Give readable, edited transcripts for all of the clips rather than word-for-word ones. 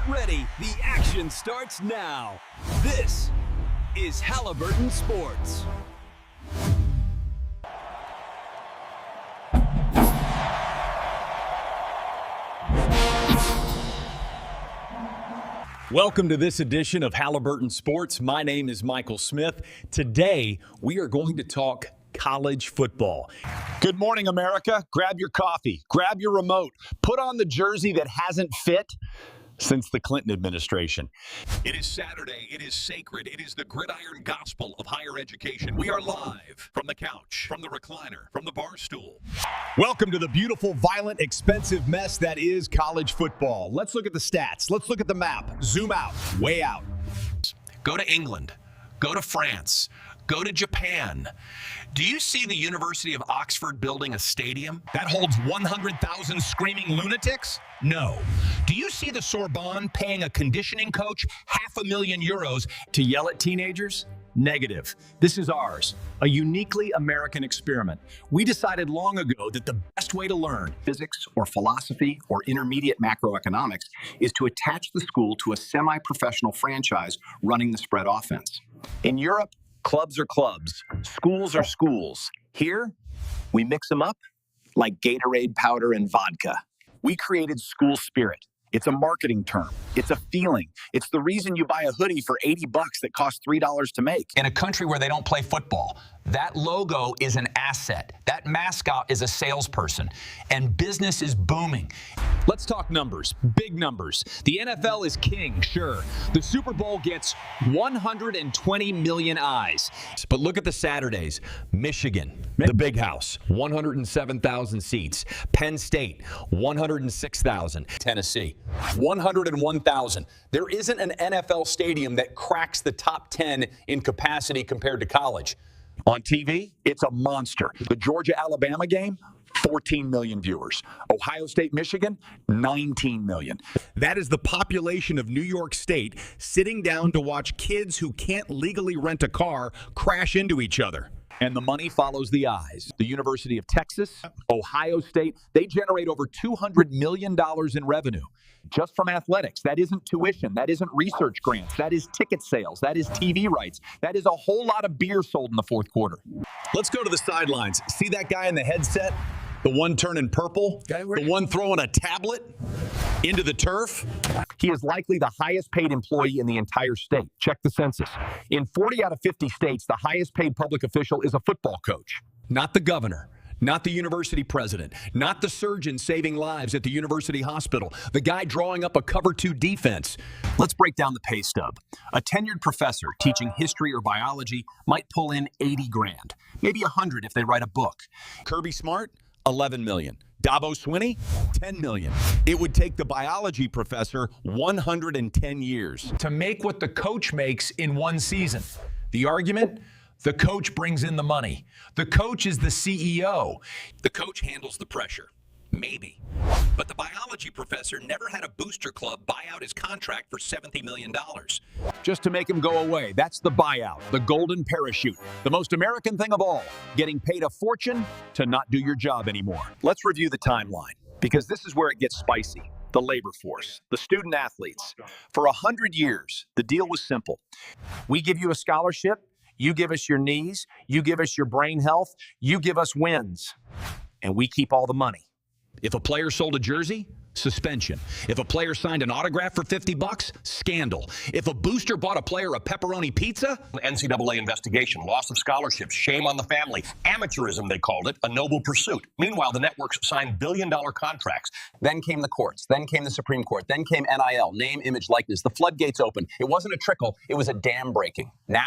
Get ready. The action starts now. This is Halliburton Sports. Welcome to this edition of Halliburton Sports. My name is Michael Smith. Today, we are going to talk college football. Good morning, America. Grab your coffee, grab your remote, put on the jersey that hasn't fit since the Clinton administration. It is Saturday. It is sacred. It is the gridiron gospel of higher education. We are live from the couch, from the recliner, from the bar stool. Welcome to the beautiful, violent, expensive mess that is college football. Let's look at the stats. Let's look at the map. Zoom out, way out. Go to England. Go to France. Go to Japan. Do you see the University of Oxford building a stadium That holds 100,000 screaming lunatics? No. Do you see the Sorbonne paying a conditioning coach €500,000 To yell at teenagers? Negative. This is ours, a uniquely American experiment. We decided long ago that the best way to learn physics or philosophy or intermediate macroeconomics is to attach the school to a semi-professional franchise running the spread offense. In Europe, clubs are clubs, schools are schools. Here, we mix them up like Gatorade powder and vodka. We created school spirit. It's a marketing term. It's a feeling. It's the reason you buy a hoodie for $80 that costs $3 to make. In a country where they don't play football, that logo is an asset. That mascot is a salesperson. And business is booming. Let's talk numbers, big numbers. The NFL is king, sure. The Super Bowl gets 120 million eyes. But look at the Saturdays. Michigan, the big house, 107,000 seats. Penn State, 106,000. Tennessee, 101,000. There isn't an NFL stadium that cracks the top 10 in capacity compared to college. On TV, it's a monster. The Georgia-Alabama game, 14 million viewers. Ohio State-Michigan, 19 million. That is the population of New York State sitting down to watch kids who can't legally rent a car crash into each other. And the money follows the eyes. The University of Texas, Ohio State, they generate over $200 million in revenue just from athletics. That isn't tuition. That isn't research grants. That is ticket sales. That is TV rights. That is a whole lot of beer sold in the fourth quarter. Let's go to the sidelines. See that guy in the headset? The one turning purple? The one throwing a tablet into the turf? He is likely the highest paid employee in the entire state. Check the census. In 40 out of 50 states, the highest paid public official is a football coach. Not the governor. Not the university president, not the surgeon saving lives at the university hospital, the guy drawing up a cover 2 defense. Let's break down the pay stub. A tenured professor teaching history or biology might pull in 80 grand, maybe 100 if they write a book. Kirby Smart, 11 million. Dabo Swinney, 10 million. It would take the biology professor 110 years To make what the coach makes in one season. The argument? The coach brings in the money. The coach is the CEO. The coach handles the pressure. Maybe. But the biology professor never had a booster club buy out his contract for $70 million. just to make him go away. That's the buyout, the golden parachute, the most American thing of all, getting paid a fortune to not do your job anymore. Let's review the timeline, because this is where it gets spicy. The labor force, the student athletes. For 100 years, the deal was simple. We give you a scholarship, you give us your knees, you give us your brain health, you give us wins, and we keep all the money. If a player sold a jersey, suspension. If a player signed an autograph for $50, scandal. If a booster bought a player a pepperoni pizza, NCAA investigation, loss of scholarships, shame on the family, amateurism, they called it, a noble pursuit. Meanwhile, the networks signed billion-dollar contracts. Then came the courts. Then came the Supreme Court. Then came NIL, name, image, likeness. The floodgates opened. It wasn't a trickle. It was a dam breaking. Now,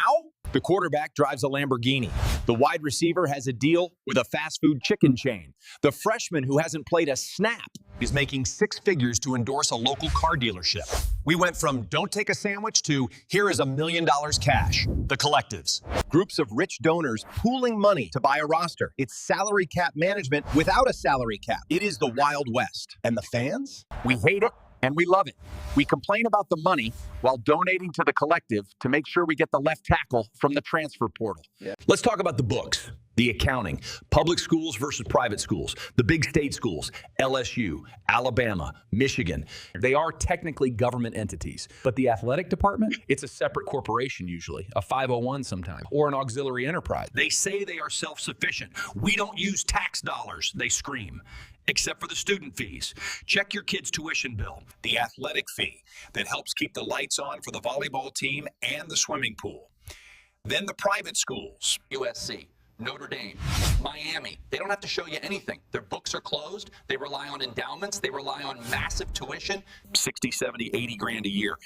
the quarterback drives a Lamborghini. The wide receiver has a deal with a fast food chicken chain. The freshman who hasn't played a snap is making 6 figures to endorse a local car dealership. We went from don't take a sandwich to here is $1 million cash. The collectives. Groups of rich donors pooling money to buy a roster. It's salary cap management without a salary cap. It is the Wild West. And the fans? We hate it and we love it. We complain about the money while donating to the collective to make sure we get the left tackle from the transfer portal. Let's talk about the books. the accounting, public schools versus private schools, the big state schools, LSU, Alabama, Michigan. They are technically government entities, but the athletic department, it's a separate corporation usually, a 501 sometimes, or an auxiliary enterprise. They say they are self-sufficient. We don't use tax dollars, they scream, except for the student fees. Check your kid's tuition bill, the athletic fee that helps keep the lights on for the volleyball team and the swimming pool. Then the private schools, USC, Notre Dame, Miami. They don't have to show you anything. Their books are closed. They rely on endowments. They rely on massive tuition, 60, 70, 80 grand a year,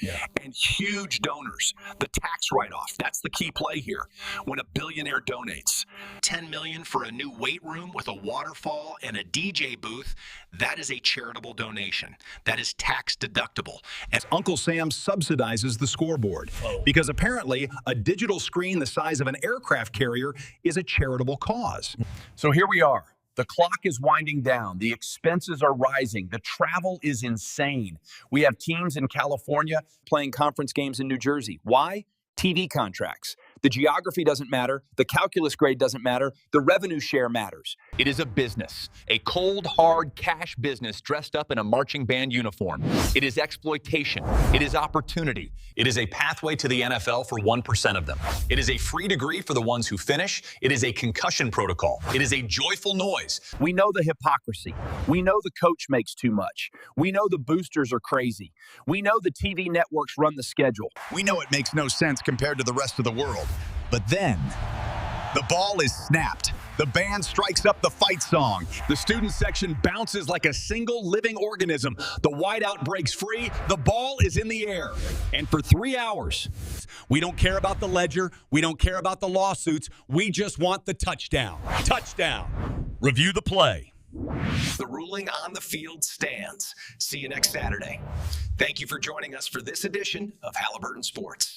and huge donors. The tax write-off, that's the key play here. When a billionaire donates $10 million for a new weight room with a waterfall and a DJ booth, that is a charitable donation. That is tax deductible. And Uncle Sam subsidizes the scoreboard because apparently a digital screen the size of an aircraft carrier is a charitable cause. So here we are. The clock is winding down. The expenses are rising. The travel is insane. We have teams in California playing conference games in New Jersey. Why? TV contracts. The geography doesn't matter. The calculus grade doesn't matter. The revenue share matters. It is a business, a cold, hard cash business dressed up in a marching band uniform. It is exploitation. It is opportunity. It is a pathway to the NFL for 1% of them. It is a free degree for the ones who finish. It is a concussion protocol. It is a joyful noise. We know the hypocrisy. We know the coach makes too much. We know the boosters are crazy. We know the TV networks run the schedule. We know it makes no sense compared to the rest of the world. But then, the ball is snapped. The band strikes up the fight song. The student section bounces like a single living organism. The wideout breaks free. The ball is in the air. And for 3 hours, we don't care about the ledger. We don't care about the lawsuits. We just want the touchdown. Touchdown. Review the play. The ruling on the field stands. See you next Saturday. Thank you for joining us for this edition of Halliburton Sports.